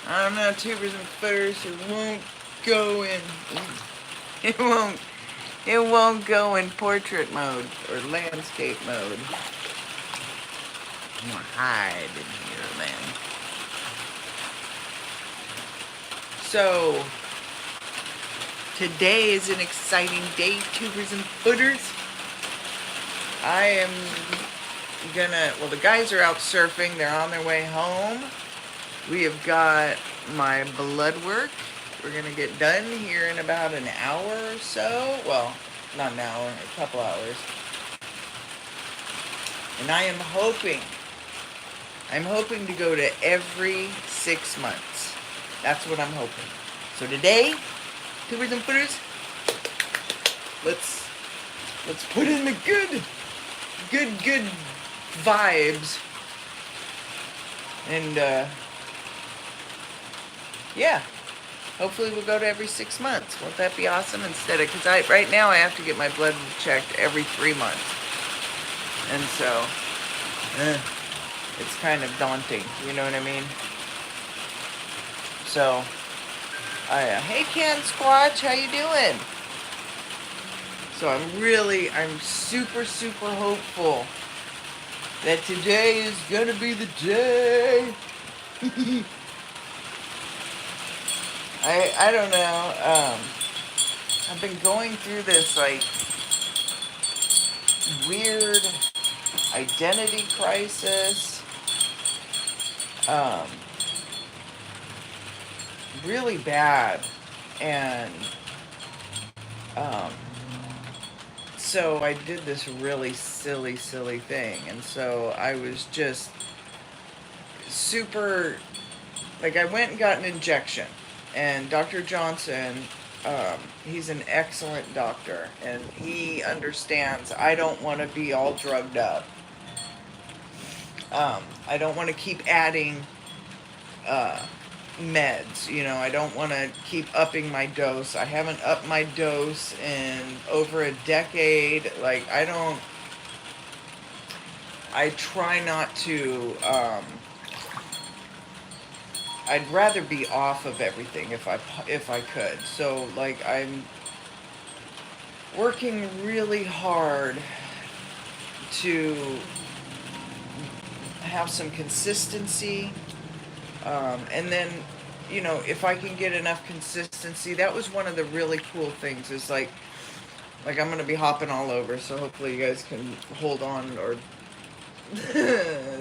I don't know, tubers and footers, it won't go in. It won't. It won't go in portrait mode or landscape mode. I'm gonna hide in here, then. So today is an exciting day, tubers and footers. I am gonna. Well, the guys are out surfing. They're on their way home. We have got my blood work. We're gonna get done here in about an hour or so. Well, not an hour, a couple hours. And I'm hoping to go to every 6 months. That's what I'm hoping. So today, tubers and footers, let's put in the good vibes. And yeah, hopefully we'll go to every 6 months. Won't that be awesome? Instead of, because right now I have to get my blood checked every 3 months, and so it's kind of daunting. You know what I mean? So, hey Ken Squatch, how you doing? So I'm super hopeful that today is gonna be the day. I don't know. I've been going through this like weird identity crisis. Really bad, and so I did this really silly thing, and so I was just super, like, I went and got an injection, and Dr. Johnson, he's an excellent doctor, and he understands I don't want to be all drugged up. I don't want to keep adding meds, I don't want to keep upping my dose. I haven't upped my dose in over a decade. Like, I try not to, I'd rather be off of everything if I could. So, like, I'm working really hard to have some consistency. And then, if I can get enough consistency, that was one of the really cool things, is like I'm going to be hopping all over, so hopefully you guys can hold on or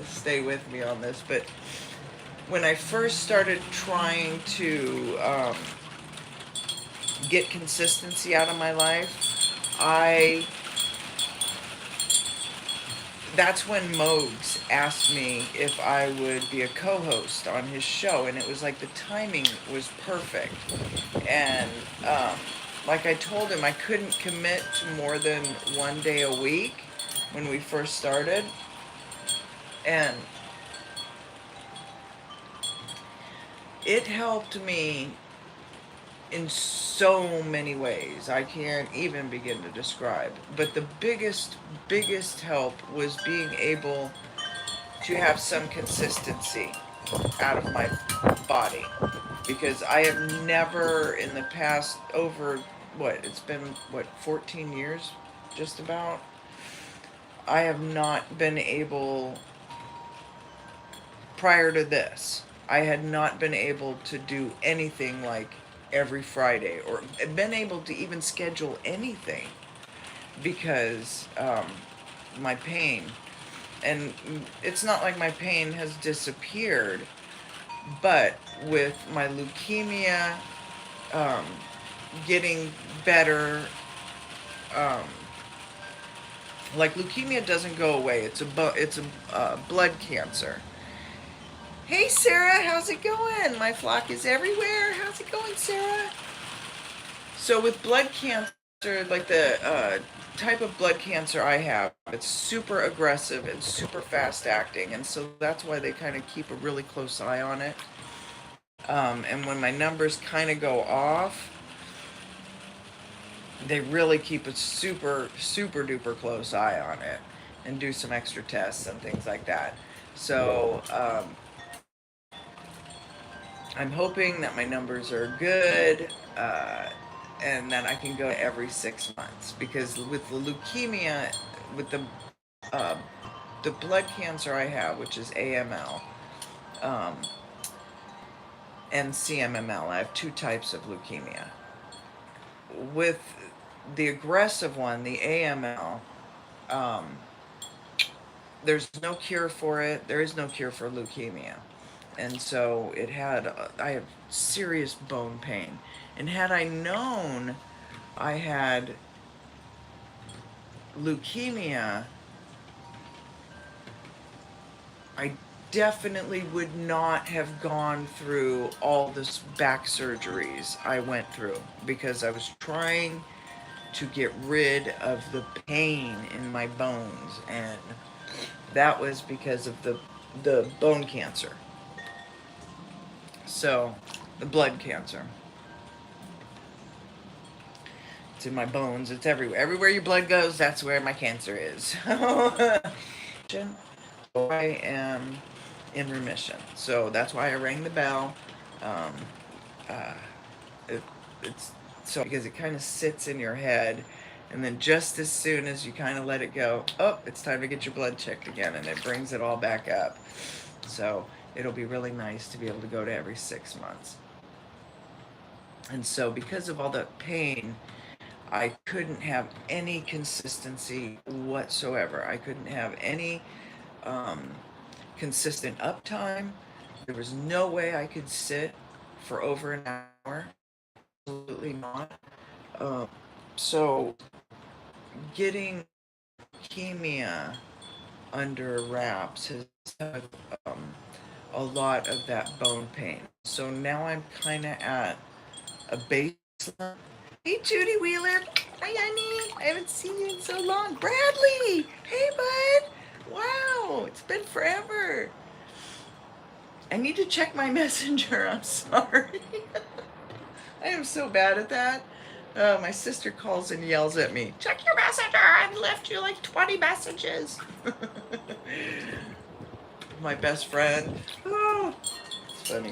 stay with me on this. But when I first started trying to get consistency out of my life, that's when Mogs asked me if I would be a co-host on his show, and it was like the timing was perfect. And like I told him, I couldn't commit to more than one day a week when we first started, and it helped me in so many ways I can't even begin to describe. But the biggest help was being able to have some consistency out of my body, because I have never in the past, over it's been 14 years just about, I have not been able, prior to this, I had not been able to do anything like every Friday, or been able to even schedule anything, because my pain. And it's not like my pain has disappeared, but with my leukemia getting better, like, leukemia doesn't go away. It's a blood cancer. Hey Sarah, how's it going? My flock is everywhere. How's it going, Sarah? So with blood cancer, like the type of blood cancer I have, it's super aggressive and super fast acting, and so that's why they kind of keep a really close eye on it. And when my numbers kind of go off, they really keep a super duper close eye on it and do some extra tests and things like that. So I'm hoping that my numbers are good, and that I can go every 6 months, because with the leukemia, with uh, the blood cancer I have, which is AML, um, and CMML, I have two types of leukemia. With the aggressive one, the AML, um, there's no cure for it. There is no cure for leukemia. And so I have serious bone pain. And had I known I had leukemia, I definitely would not have gone through all this back surgeries I went through, because I was trying to get rid of the pain in my bones, and that was because of the bone cancer. So, the blood cancer. It's in my bones. It's everywhere. Everywhere your blood goes, that's where my cancer is. I am in remission. So that's why I rang the bell. Um, uh, it, it's so because it kind of sits in your head, and then just as soon as you kind of let it go, oh, it's time to get your blood checked again, and it brings it all back up. So it'll be really nice to be able to go to every 6 months. And so because of all the pain, I couldn't have any consistency whatsoever. I couldn't have any um, consistent uptime. There was no way I could sit for over an hour. Absolutely not. Um, so getting leukemia under wraps has had a lot of that bone pain. So now I'm kind of at a baseline. Hey, Judy Wheeler. Hi, honey. I haven't seen you in so long. Bradley. Hey, bud. Wow, it's been forever. I need to check my messenger. I'm sorry. I am so bad at that. My sister calls and yells at me, check your messenger. I've left you like 20 messages. My best friend. Oh, it's funny.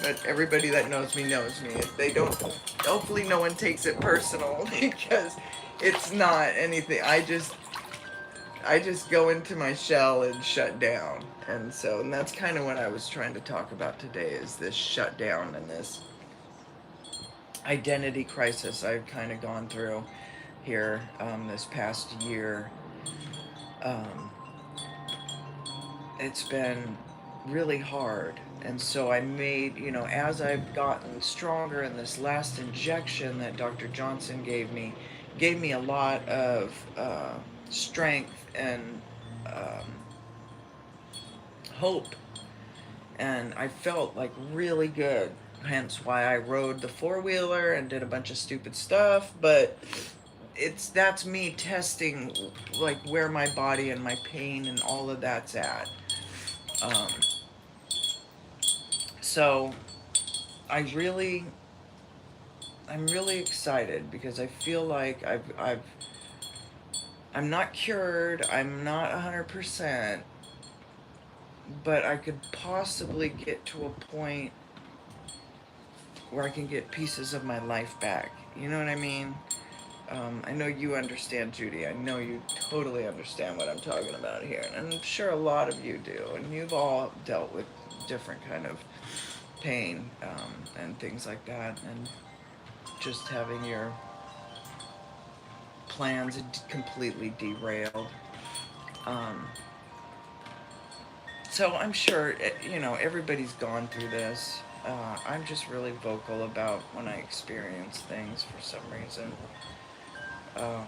But everybody that knows me knows me. If they don't, hopefully no one takes it personal, because it's not anything. I just go into my shell and shut down. And that's kind of what I was trying to talk about today, is this shutdown and this identity crisis I've kind of gone through here this past year. Um, it's been really hard. And so I made, as I've gotten stronger, and this last injection that Dr. Johnson gave me a lot of strength and um, hope. And I felt like really good. Hence why I rode the four-wheeler and did a bunch of stupid stuff. But that's me testing like where my body and my pain and all of that's at. Um, so I really, I'm really excited, because I feel like I'm not cured. I'm not 100%, but I could possibly get to a point where I can get pieces of my life back. You know what I mean? I know you understand, Judy. I know you totally understand what I'm talking about here, and I'm sure a lot of you do. And you've all dealt with different kind of pain and things like that, and just having your plans completely derailed. Um, so I'm sure everybody's gone through this. I'm just really vocal about when I experience things for some reason. Um,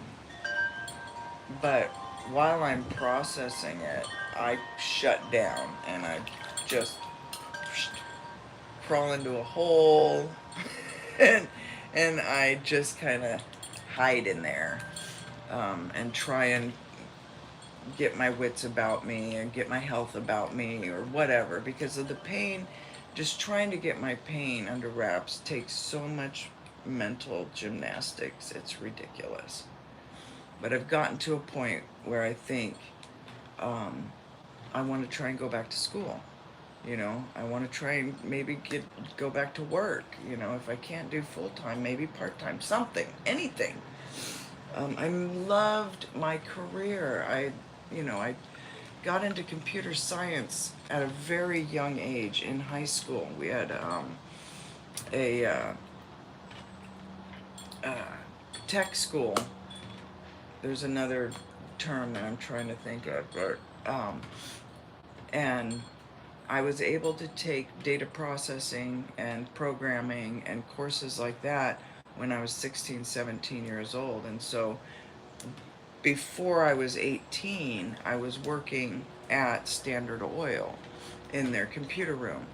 but while I'm processing it, I shut down, and I just crawl into a hole and I just kind of hide in there, and try and get my wits about me and get my health about me or whatever, because of the pain. Just trying to get my pain under wraps takes so much mental gymnastics. It's ridiculous. But I've gotten to a point where I think I want to try and go back to school. You know, I want to try and maybe go back to work. You know, if I can't do full time, maybe part time, something, anything. I loved my career. I got into computer science at a very young age in high school. We had a uh, tech school. There's another term that I'm trying to think of, but and I was able to take data processing and programming and courses like that when I was 16, 17 years old. And so before I was 18, I was working at Standard Oil in their computer room.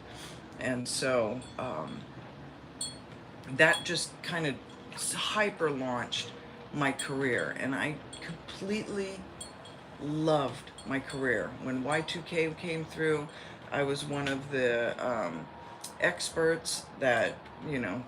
And so that just kind of hyper launched my career. And I completely loved my career. When Y2K came through, I was one of the experts that, you know,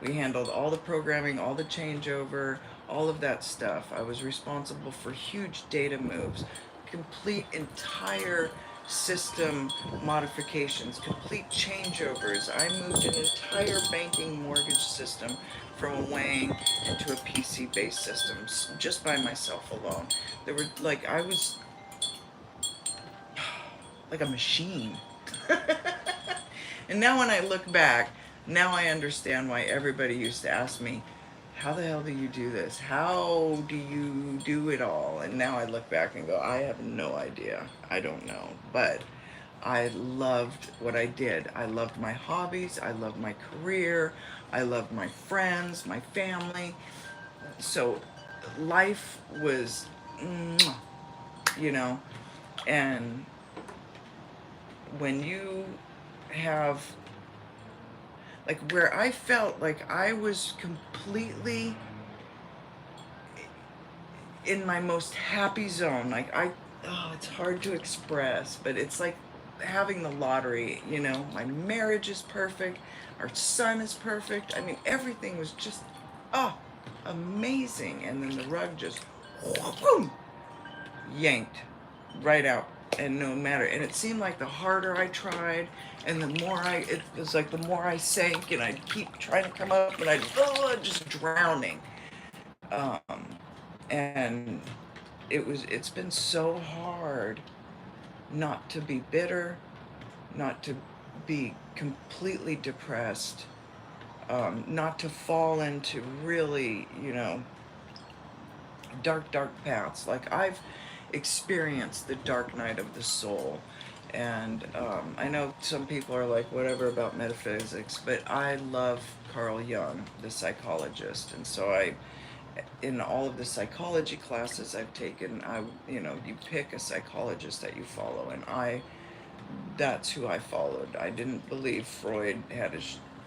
we handled all the programming, all the changeover, all of that stuff. I was responsible for huge data moves, complete entire system modifications, complete changeovers. I moved an entire banking mortgage system from a weighing into a PC based system just by myself alone. There were like, I was like a machine. And now when I look back, now I understand why everybody used to ask me, how the hell do you do this? How do you do it all? And now I look back and go, I have no idea. I don't know. But I loved what I did. I loved my hobbies. I loved my career. I loved my friends, my family. So life was, you know, and when you have, like, where I felt like I was completely in my most happy zone, like it's hard to express, but it's like having the lottery, you know. My marriage is perfect, our son is perfect. I mean, everything was just, oh, amazing. And then the rug just, whoom, yanked right out. And no matter, and it seemed like the harder I tried, and the more it was like the more I sank, and I'd keep trying to come up, and I'd just drowning. Um, and it's been so hard not to be bitter, not to be completely depressed, not to fall into really, you know, dark paths. Like, I've experienced the dark night of the soul. And I know some people are like, whatever about metaphysics, but I love Carl Jung, the psychologist. And so in all of the psychology classes I've taken, you know, you pick a psychologist that you follow. And that's who I followed. I didn't believe Freud had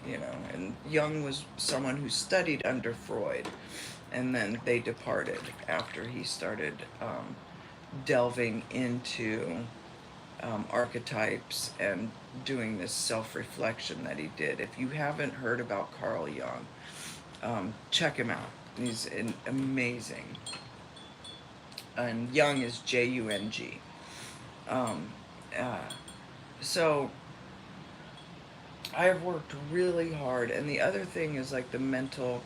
you know, and Jung was someone who studied under Freud, and then they departed after he started delving into archetypes and doing this self-reflection that he did. If you haven't heard about Carl Jung, check him out. He's amazing. And Jung is Jung. Um, uh, so I have worked really hard, and the other thing is like the mental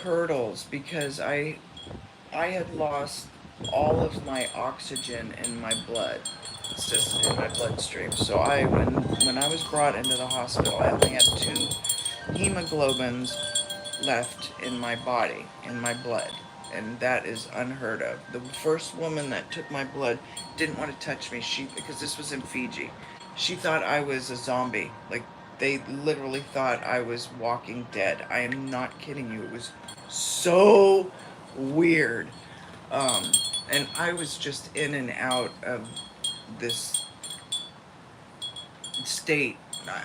hurdles, because I had lost all of my oxygen in my blood system, in my bloodstream. So when I was brought into the hospital, I only had 2 hemoglobins left in my body, in my blood. And that is unheard of. The first woman that took my blood didn't want to touch me. Because this was in Fiji, she thought I was a zombie. Like, they literally thought I was walking dead. I am not kidding you. It was so weird. Um, and I was just in and out of this state.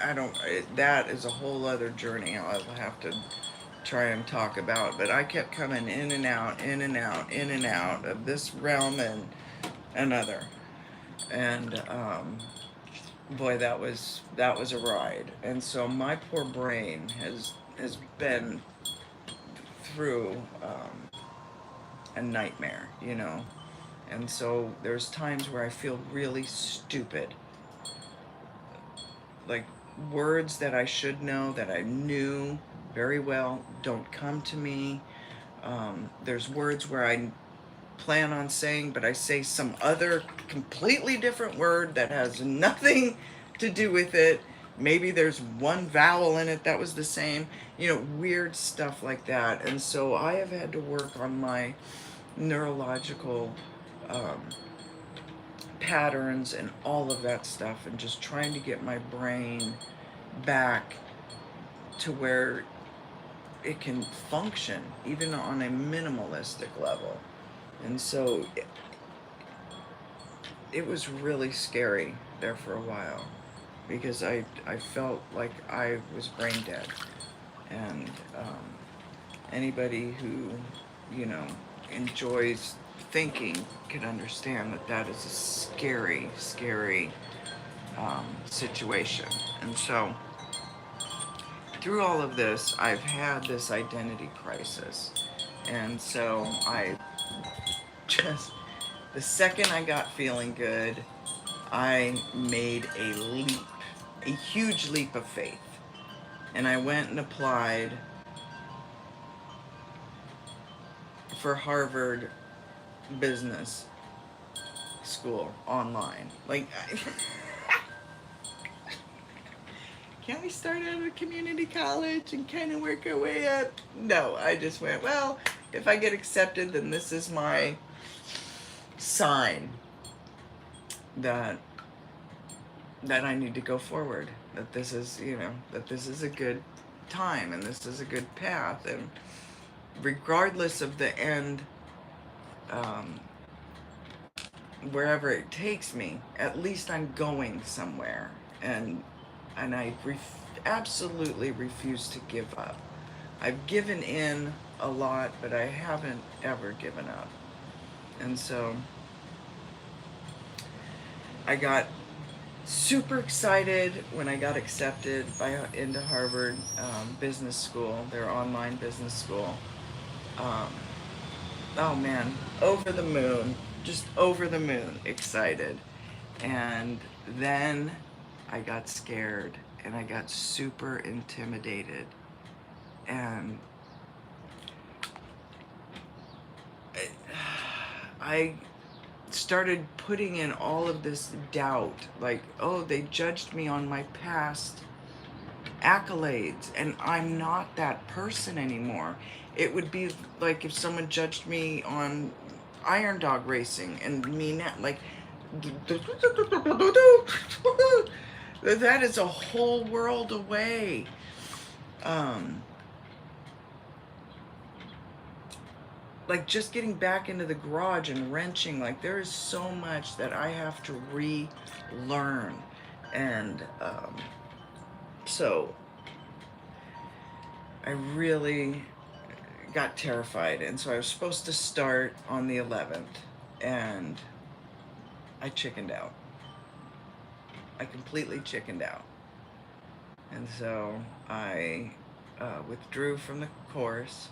I don't, that is a whole other journey I'll have to try and talk about. But I kept coming in and out, in and out, in and out of this realm and another. And boy, that was a ride. And so my poor brain has been through a nightmare, you know. And so there's times where I feel really stupid. Like words that I should know, that I knew very well, don't come to me. There's words where I plan on saying, but I say some other completely different word that has nothing to do with it. Maybe there's one vowel in it that was the same, weird stuff like that. And so I have had to work on my neurological um, patterns and all of that stuff, and just trying to get my brain back to where it can function even on a minimalistic level. And so it was really scary there for a while, because I felt like I was brain dead. And anybody who, you know, enjoys thinking can understand that that is a scary, scary situation. And so through all of this, I've had this identity crisis. And so I just, the second I got feeling good, I made a leap, a huge leap of faith. And I went and applied for Harvard Business School online. Like, can't we start out at a community college and kind of work our way up? No, I just went, well, if I get accepted, then this is my sign that I need to go forward. That this is, that this is a good time and this is a good path. And regardless of the end, um, wherever it takes me, at least I'm going somewhere. And I absolutely refuse to give up. I've given in a lot, but I haven't ever given up. And so I got super excited when I got accepted into Harvard Business School, their online business school. Um, oh man, over the moon, just over the moon excited. And then I got scared and I got super intimidated. And I started putting in all of this doubt, like, oh, they judged me on my past accolades, and I'm not that person anymore. It would be like if someone judged me on iron dog racing and me now, like, that is a whole world away. Like just getting back into the garage and wrenching, like there is so much that I have to relearn. And so I really got terrified. And so I was supposed to start on the 11th, and I chickened out. I completely chickened out. And so I withdrew from the course,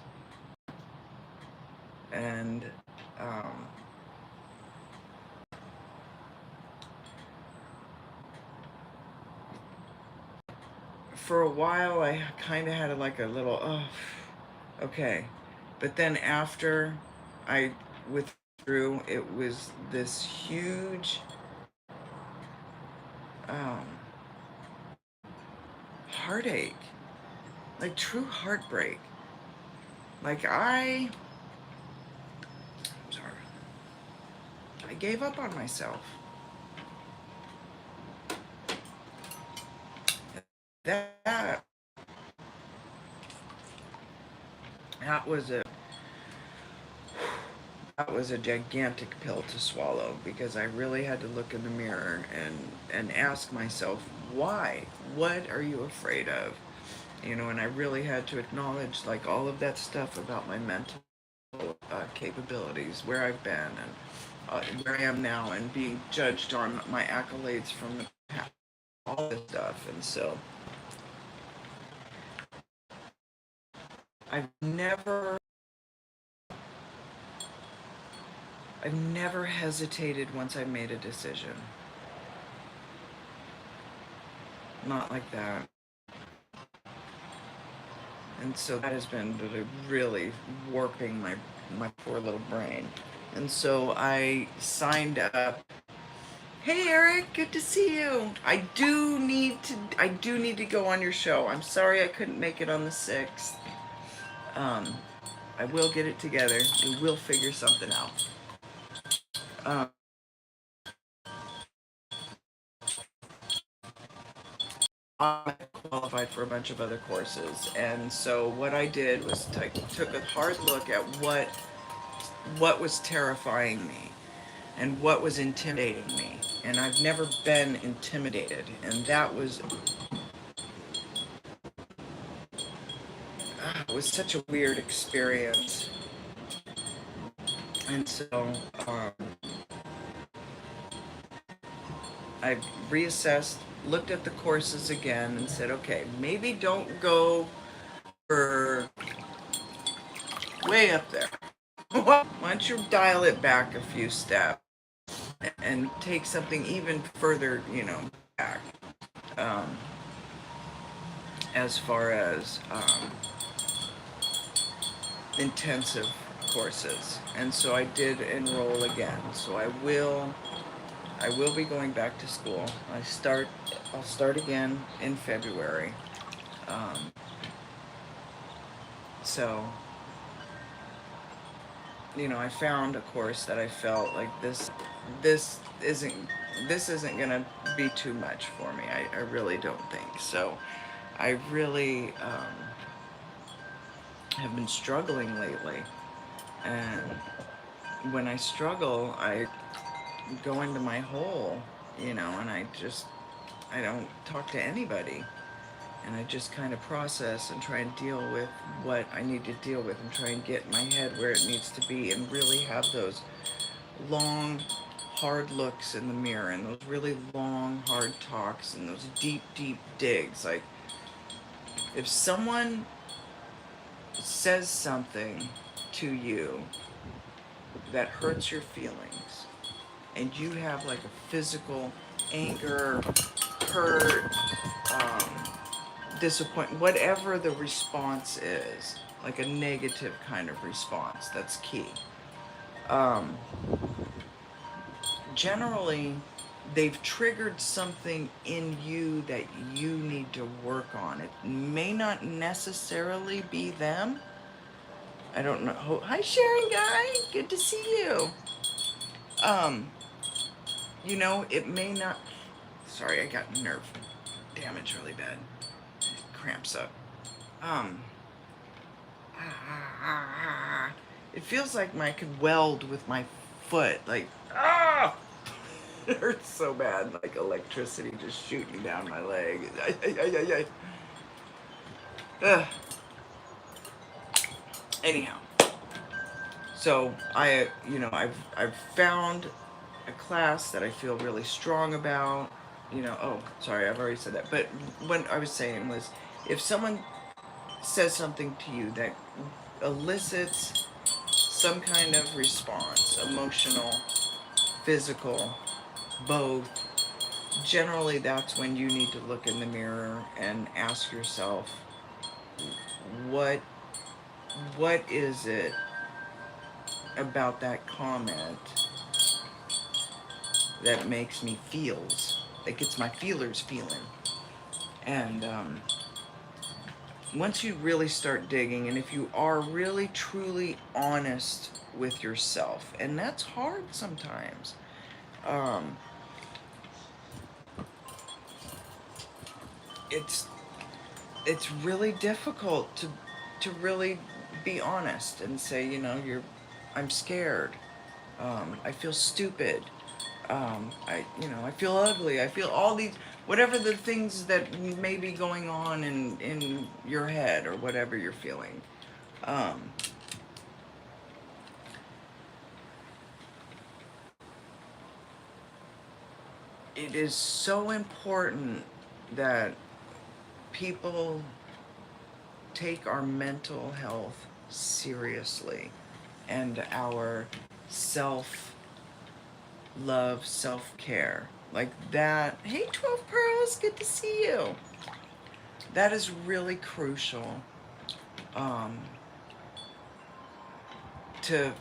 and for a while I kind of had like a little, oh, okay. But then after I withdrew, it was this huge um, heartache, like true heartbreak. Like I'm sorry, I gave up on myself. That that was a that was a gigantic pill to swallow, because I really had to look in the mirror and ask myself, why? What are you afraid of? And I really had to acknowledge like all of that stuff about my mental capabilities, where I've been, and where I am now, and being judged on my accolades from the past, all this stuff. And so I've never I've never hesitated once I made a decision. Not like that. And so that has been really warping my poor little brain. And so I signed up. Hey Eric, good to see you. I do need to go on your show. I'm sorry I couldn't make it on the 6th. Um, I will get it together. We will figure something out. Um, I qualified for a bunch of other courses, and so what I did was took a hard look at what was terrifying me and what was intimidating me. And I've never been intimidated, and that was such a weird experience. And so um, I reassessed, looked at the courses again, and said, okay, maybe don't go for way up there. Why don't you dial it back a few steps and take something even further, back, um, as far as intensive courses. And so I did enroll again. So I will be going back to school. I'll start again in February. Um, so I found a course that I felt like this isn't this isn't gonna be too much for me. I really don't think so. I really have been struggling lately, and when I struggle, I go into my hole, and I don't talk to anybody, and I just kind of process and try and deal with what I need to deal with and try and get my head where it needs to be and really have those long, hard looks in the mirror and those really long, hard talks and those deep, deep digs. Like, if someone says something to you that hurts your feelings and you have like a physical anger, hurt, um, disappointment, whatever the response is, like a negative kind of response, that's key. Um, Generally, they've triggered something in you that you need to work on. It may not necessarily be them. I don't know. Hi, Sharon Guy. Good to see you. Um, it may not. Sorry, I got nerve damage really bad. Cramps up. Um, it feels like I could weld with my foot. Like, ah! It hurts so bad, like electricity just shooting down my leg. Ugh. Anyhow, so I've found a class that I feel really strong about. Oh, sorry, I've already said that. But what I was saying was, if someone says something to you that elicits some kind of response, emotional, physical, both, generally that's when you need to look in the mirror and ask yourself, what what is it about that comment that makes me that gets my feelers feeling. And once you really start digging, and if you are really truly honest with yourself, and that's hard sometimes, um, it's it's really difficult to really be honest and say, I'm scared. I feel stupid. I feel ugly. I feel all these, whatever the things that may be going on in your head or whatever you're feeling. Um, it is so important that people take our mental health seriously and our self-love, self-care. Like that. Hey, 12 Pearls, good to see you. That is really crucial, um, to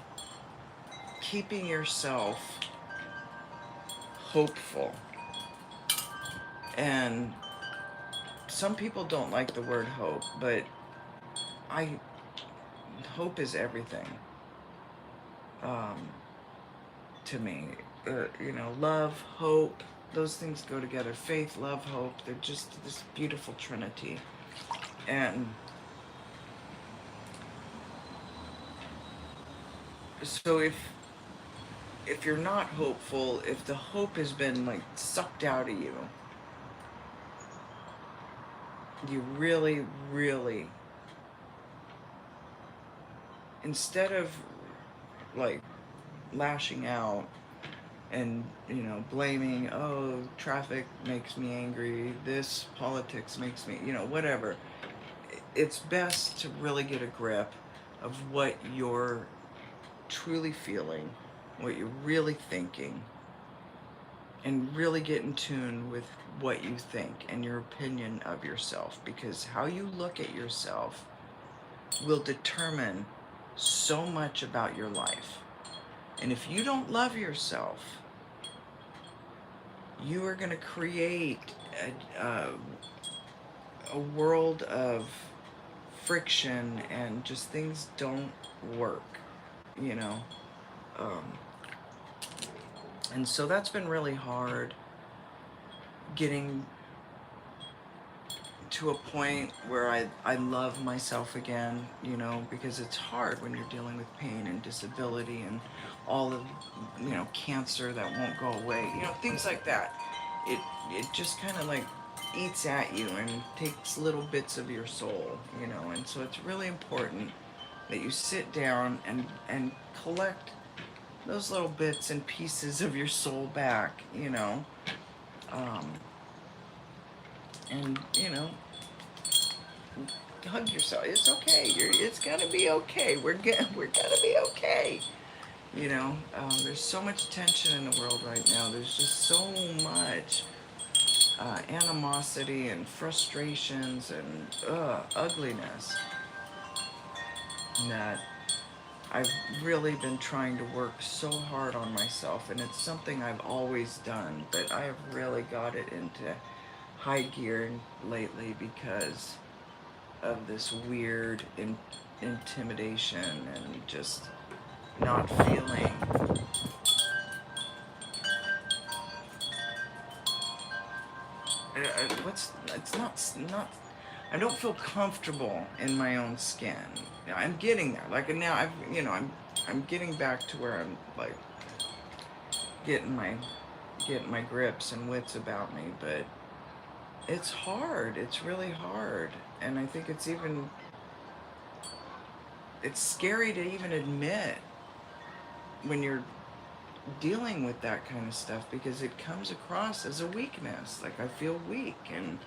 keeping yourself hopeful. And some people don't like the word hope, but I hope is everything, um, to me. Love, hope, those things go together. Faith, love, hope. They're just this beautiful trinity. And so if you're not hopeful, if the hope has been like sucked out of you, you really, really, instead of like lashing out and blaming, oh, traffic makes me angry, this politics makes me, whatever, it's best to really get a grip of what you're truly feeling, what you're really thinking, and really get in tune with what you think and your opinion of yourself, because how you look at yourself will determine so much about your life. And if you don't love yourself, you are going to create a world of friction, and just things don't work, you know. Um, and so that's been really hard, getting to a point where I love myself again, because it's hard when you're dealing with pain and disability and all of, cancer that won't go away, things like that. It just kind of like eats at you and takes little bits of your soul, and so it's really important that you sit down and collect those little bits and pieces of your soul back, um, and hug yourself. It's okay. It's gonna be okay. We're gonna be okay. There's so much tension in the world right now. There's just so much animosity and frustrations and ugliness that I've really been trying to work so hard on myself, and it's something I've always done, but I have really got it into high gear lately because of this weird intimidation and just not feeling it's not I don't feel comfortable in my own skin. I'm getting there. Like now I'm getting back to where I'm like getting my grips and wits about me, but it's hard. It's really hard. And I think it's scary to even admit when you're dealing with that kind of stuff, because it comes across as a weakness. Like I feel weak, and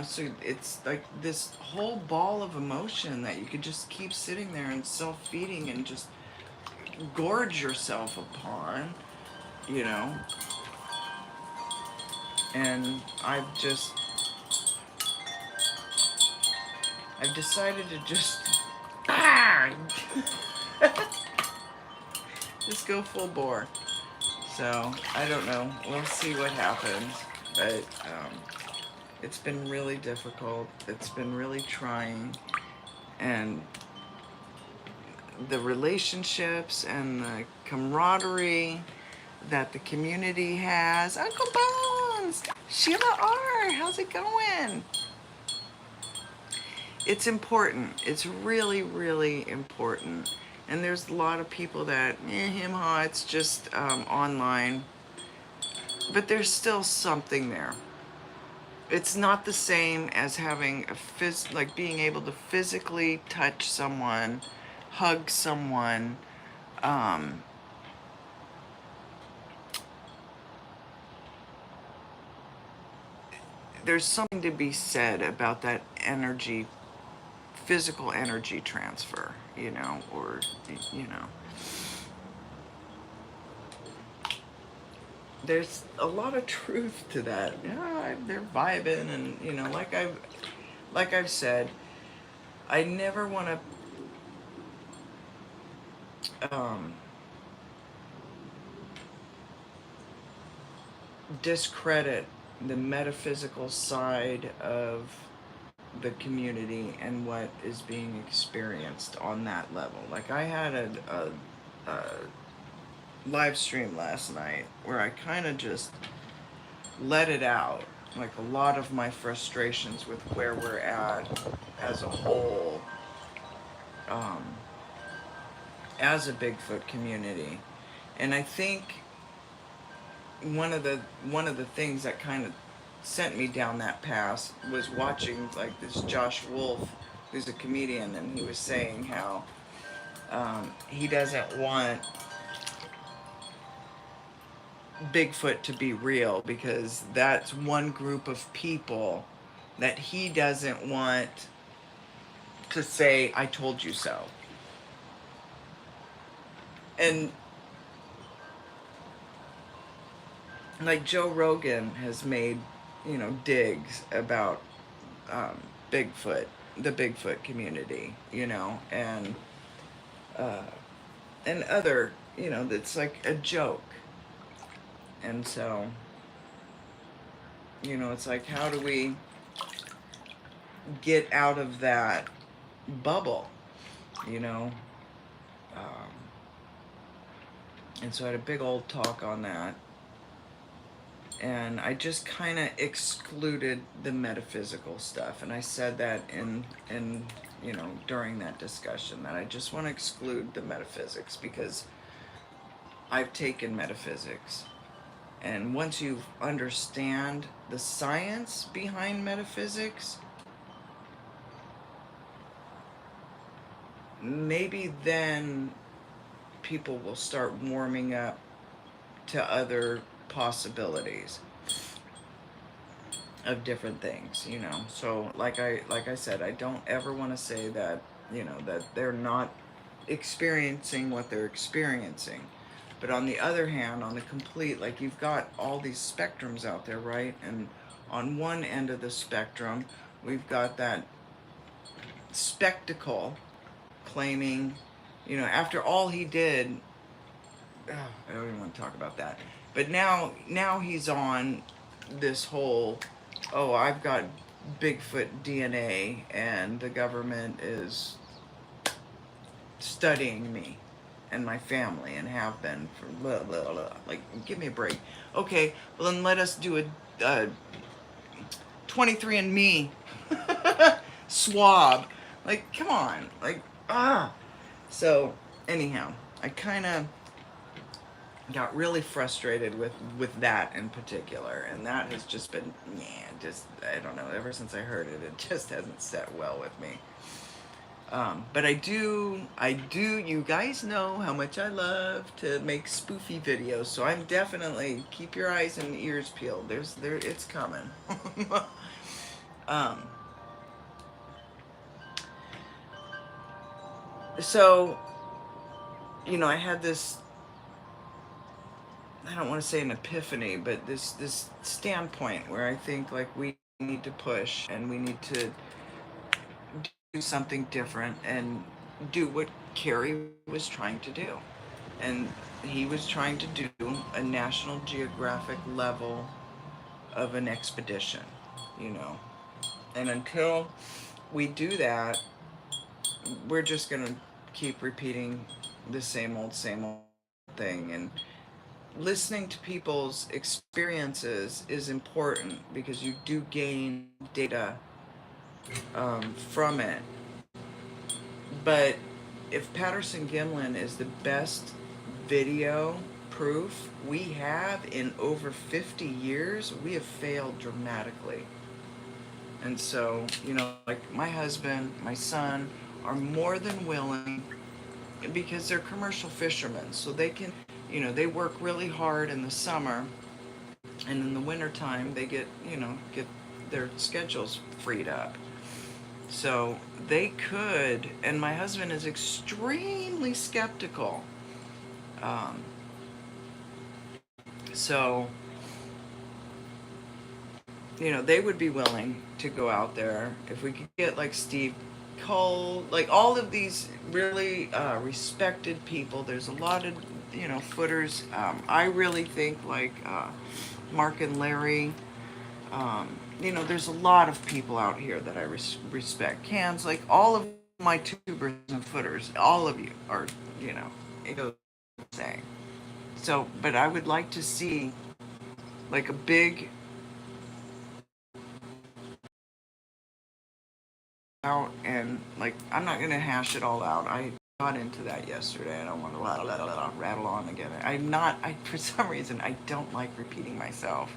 so it's like this whole ball of emotion that you could just keep sitting there and self-feeding and just gorge yourself upon, you know. And I've decided to just just go full bore. So I don't know. We'll see what happens. But it's been really difficult. It's been really trying, and the relationships and the camaraderie that the community has. Uncle Bones, Sheila R, how's it going? It's important. It's really, really important. And there's a lot of people that, it's just online. But there's still something there. It's not the same as having like being able to physically touch someone, hug someone. There's something to be said about that energy, physical energy transfer, or. there's a lot of truth to that. Yeah, they're vibing, and like I've said, I never want to discredit the metaphysical side of the community and what is being experienced on that level. Like I had a live stream last night where I kind of just let it out, like a lot of my frustrations with where we're at as a whole, um, as a Bigfoot community. And I think one of the things that kind of sent me down that path was watching like this Josh Wolf, who's a comedian, and he was saying how he doesn't want Bigfoot to be real because that's one group of people that he doesn't want to say, I told you so. And like Joe Rogan has made, digs about um, Bigfoot, the Bigfoot community, uh, and other, that's like a joke. And so, it's like, how do we get out of that bubble, you know? Um, and so I had a big old talk on that. And I just kind of excluded the metaphysical stuff. And I said that in during that discussion, that I just want to exclude the metaphysics because I've taken metaphysics. And once you understand the science behind metaphysics, maybe then people will start warming up to other possibilities of different things, So like I said, I don't ever want to say that, that they're not experiencing what they're experiencing. But on the other hand, on the complete, like you've got all these spectrums out there, right? And on one end of the spectrum, we've got that spectacle claiming, after all he did, I don't even want to talk about that. But now he's on this whole, oh, I've got Bigfoot DNA and the government is studying me and my family and have been for blah, blah, blah. Like, give me a break. Okay, well then let us do a 23andMe swab. Like, come on. Like, So, anyhow, I kind of got really frustrated with that in particular, and that has just been, I don't know, ever since I heard it, it just hasn't set well with me. But I do, you guys know how much I love to make spoofy videos, so I'm definitely, keep your eyes and ears peeled. It's coming. So, I had this, I don't want to say an epiphany, but this standpoint where I think like we need to push and we need to do something different and do what Carrie was trying to do. And he was trying to do a National Geographic level of an expedition, And until we do that, we're just going to keep repeating the same old thing. And listening to people's experiences is important because you do gain data from it. But if Patterson-Gimlin is the best video proof we have in over 50 years, we have failed dramatically. And so, like my husband, my son are more than willing, because they're commercial fishermen, so they can, they work really hard in the summer, and in the wintertime they get their schedules freed up. So they could, and my husband is extremely skeptical. So, they would be willing to go out there if we could get like Steve Cole, like all of these really respected people. There's a lot of, footers. I really think like Mark and Larry. There's a lot of people out here that I respect. Cans, like all of my tubers and footers, all of you are, it goes saying. So, but I would like to see like a big out and like I'm not gonna hash it all out. I got into that yesterday. I don't want to rattle on again. I'm not. I for some reason I don't like repeating myself.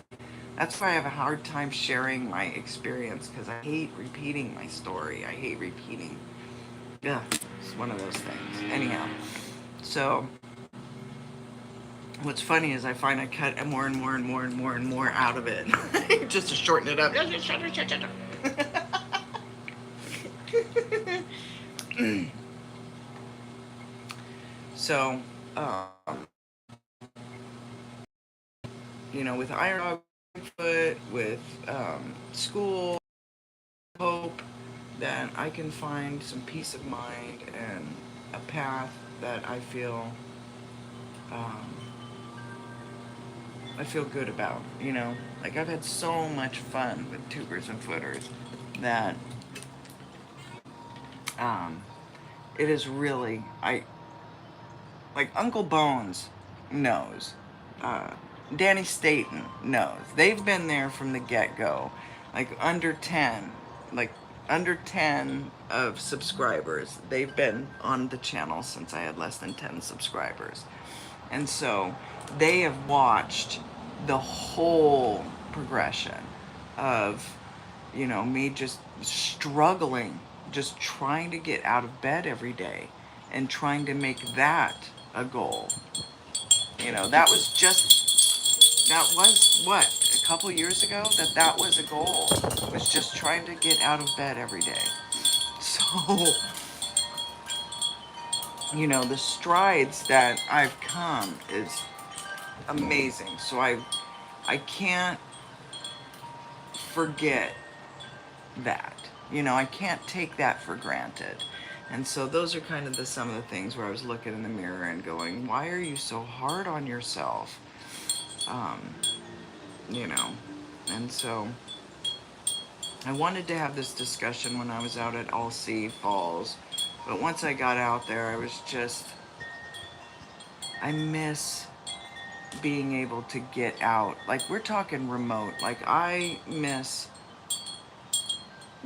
That's why I have a hard time sharing my experience because I hate repeating my story. I hate repeating. Yeah, it's one of those things. Anyhow, so what's funny is I find I cut more and more and more and more and more out of it just to shorten it up. So, with Iron Dog Bigfoot, with school, hope that I can find some peace of mind and a path that um, I feel good about. Like I've had so much fun with tubers and footers that um, it is really like Uncle Bones knows. Uh, Danny Staten knows. They've been there from the get-go. Like like under 10 of subscribers. They've been on the channel since I had less than 10 subscribers. And so they have watched the whole progression of, me just struggling, just trying to get out of bed every day and trying to make that a goal. That was what, a couple years ago, that was a goal, was just trying to get out of bed every day. So, the strides that I've come is amazing. So I can't forget that. I can't take that for granted. And so those are kind of some of the things where I was looking in the mirror and going, why are you so hard on yourself? Um, and so I wanted to have this discussion when I was out at Alsea Falls, but once I got out there, I miss being able to get out. Like, we're talking remote. Like, I miss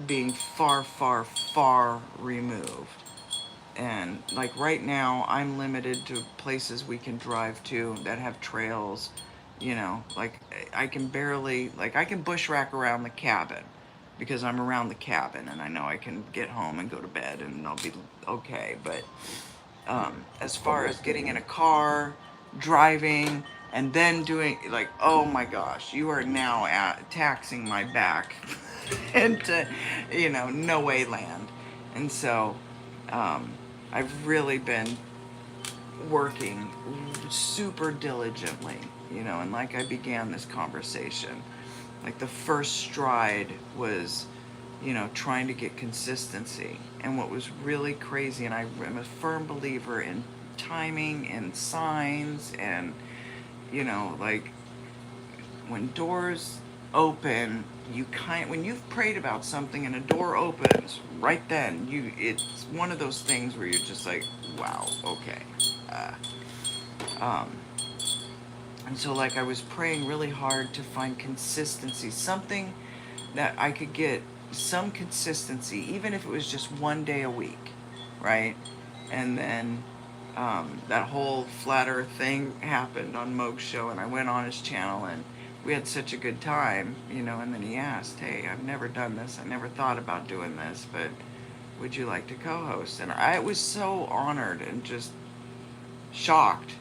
being far, far, far removed. And like right now, I'm limited to places we can drive to that have trails. Like I can barely, like I can bushwhack around the cabin because I'm around the cabin and I know I can get home and go to bed and I'll be okay. But as far as getting in a car, driving, and then doing, like, oh my gosh, you are now taxing my back into, no way land. And so I've really been working super diligently, and like I began this conversation, like the first stride was, trying to get consistency. And what was really crazy, and I am a firm believer in timing and signs, and, like when doors open, when you've prayed about something and a door opens right then, it's one of those things where you're just like, wow, okay. Um, and so like I was praying really hard to find consistency, something that I could get some consistency, even if it was just one day a week, right? And then that whole flat earth thing happened on Moog's show, and I went on his channel and we had such a good time, and then he asked, hey, I've never done this, I never thought about doing this, but would you like to co-host? And I was so honored and just shocked.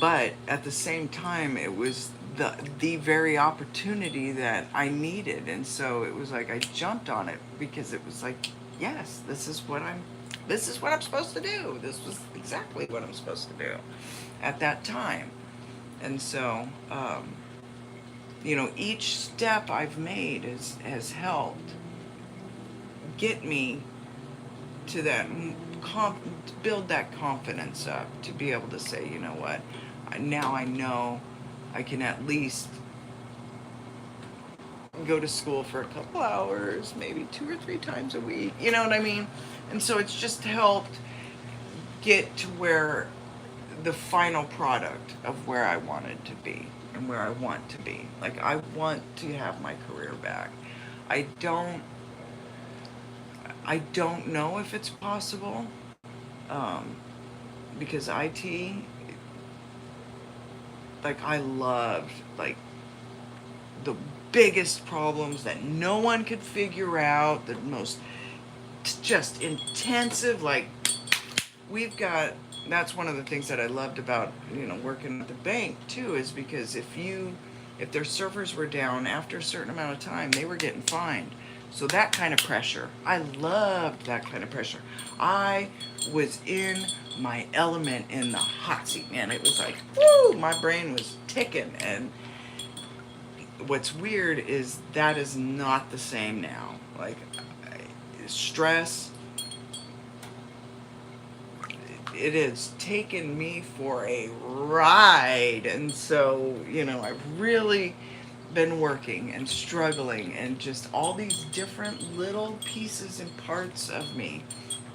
But at the same time, it was the very opportunity that I needed. And so it was like I jumped on it because it was like, yes, this is what This is what I'm supposed to do. This was exactly what I'm supposed to do at that time. And so, each step I've made has helped get me to that build that confidence up to be able to say, you know what, now I know I can at least go to school for a couple hours, maybe 2 or 3 times a week. You know what I mean? And so it's just helped get to where the final product of where I wanted to be and where I want to be. Like, I want to have my career back. I don't I don't know if it's possible, um, because IT, like, I loved, like, the biggest problems that no one could figure out, the most just intensive, like, we've got, that's one of the things that I loved about, working at the bank too, is because if their servers were down after a certain amount of time, they were getting fined. So that kind of pressure, I loved that kind of pressure. I was in my element in the hot seat, man. It was like, woo, my brain was ticking. And what's weird is that is not the same now. Like, stress, it has taken me for a ride. And so, I've really been working and struggling, and just all these different little pieces and parts of me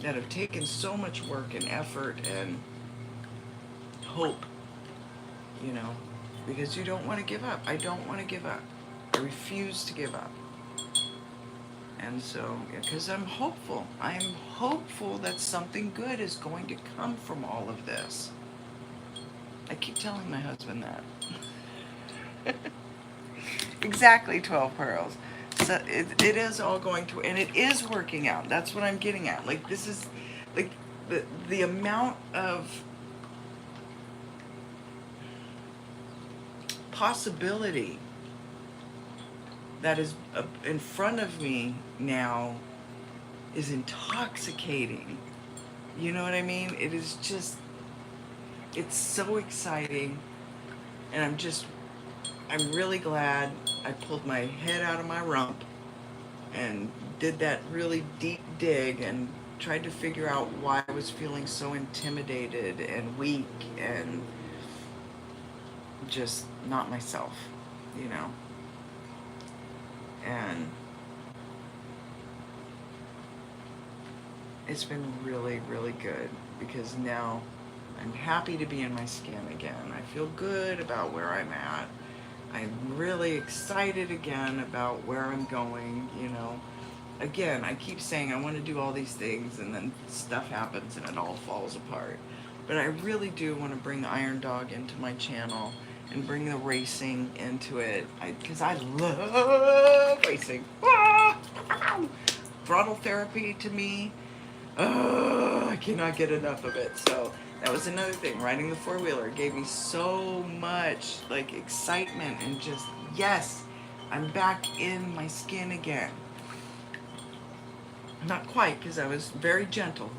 that have taken so much work and effort and hope, you know, because you don't want to give up. I don't want to give up. I refuse to give up. And so, because I'm hopeful. I'm hopeful that something good is going to come from all of this. I keep telling my husband that. Exactly 12 pearls. So it is all going to, and it is working out. That's what I'm getting at. Like, this is, like, the amount of possibility that is in front of me now is intoxicating. You know what I mean? It is just, it's so exciting. And I'm really glad I pulled my head out of my rump and did that really deep dig and tried to figure out why I was feeling so intimidated and weak and just not myself, you know. And it's been really, really good, because now I'm happy to be in my skin again. I feel good about where I'm at. I'm really excited again about where I'm going, you know. Again, I keep saying I want to do all these things, and then stuff happens and it all falls apart. But I really do want to bring Iron Dog into my channel and bring the racing into it, because I love racing. Ah! Throttle therapy to me, I cannot get enough of it. So that was another thing. Riding the four-wheeler gave me so much, like, excitement and just, yes, I'm back in my skin again. Not quite, because I was very gentle,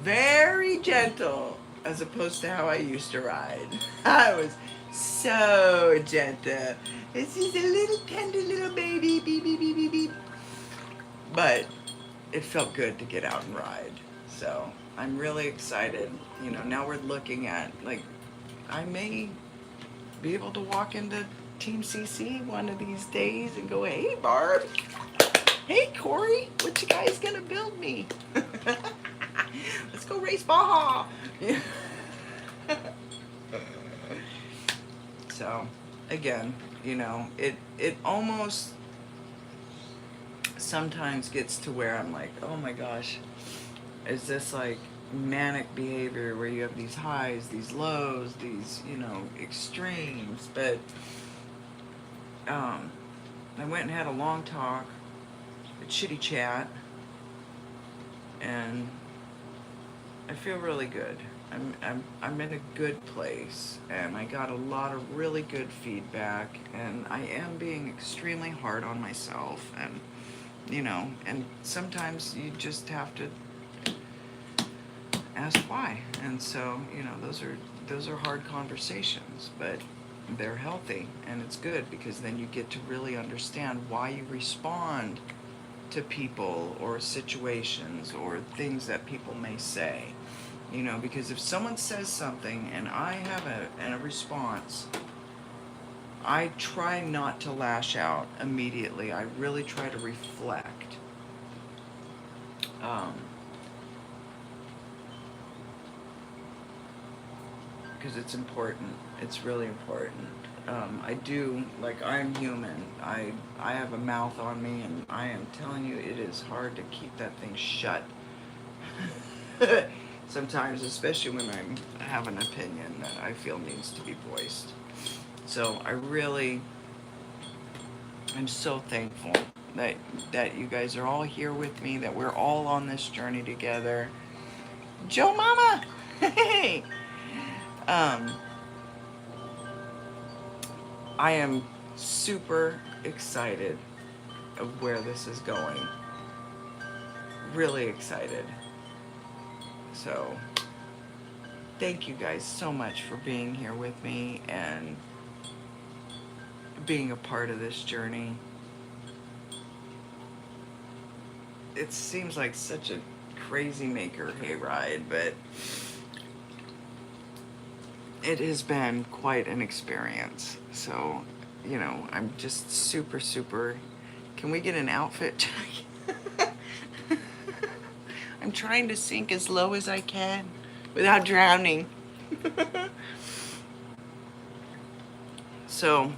as opposed to how I used to ride. I was so gentle. This is a little tender little baby, beep, beep, beep, beep, beep. But it felt good to get out and ride. So I'm really excited. You know, now we're looking at, like, I may be able to walk into Team CC one of these days and go, hey, Barb. Hey, Corey, what you guys gonna build me? Let's go race Baja. Yeah. So, again, you know, it almost sometimes gets to where I'm like, oh my gosh, is this like manic behavior where you have these highs, these lows, these, you know, extremes? But I went and had a long talk, a chitty chat, and I feel really good. I'm in a good place, and I got a lot of really good feedback, and I am being extremely hard on myself, and, you know, and sometimes you just have to ask why. And so, you know, those are hard conversations, but they're healthy, and it's good because then you get to really understand why you respond to people or situations or things that people may say. You know, because if someone says something and I have a response, I try not to lash out immediately. I really try to reflect. Because it's important. It's really important. I do, like, I'm human. I have a mouth on me, and I am telling you, it is hard to keep that thing shut. Sometimes, especially when I have an opinion that I feel needs to be voiced. So I'm so thankful that you guys are all here with me, that we're all on this journey together. Joe Mama! Hey! I am super excited of where this is going. Really excited. So, thank you guys so much for being here with me and being a part of this journey. It seems like such a crazy maker hayride, but it has been quite an experience. So, you know, I'm just super, super. Can we get an outfit check? I'm trying to sink as low as I can without drowning. So,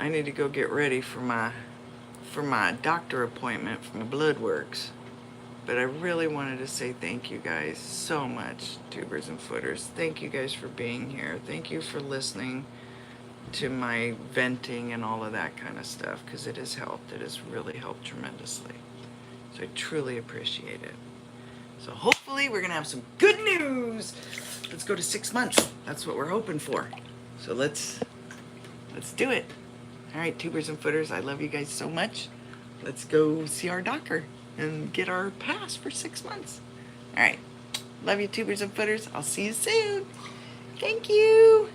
I need to go get ready for my doctor appointment for my blood works. But I really wanted to say thank you guys so much, tubers and footers. Thank you guys for being here. Thank you for listening to my venting and all of that kind of stuff, because it has helped. It has really helped tremendously. So I truly appreciate it. So hopefully we're going to have some good news. Let's go to 6 months. That's what we're hoping for. So let's do it. All right, tubers and footers, I love you guys so much. Let's go see our doctor and get our pass for 6 months. All right. Love you, tubers and footers. I'll see you soon. Thank you.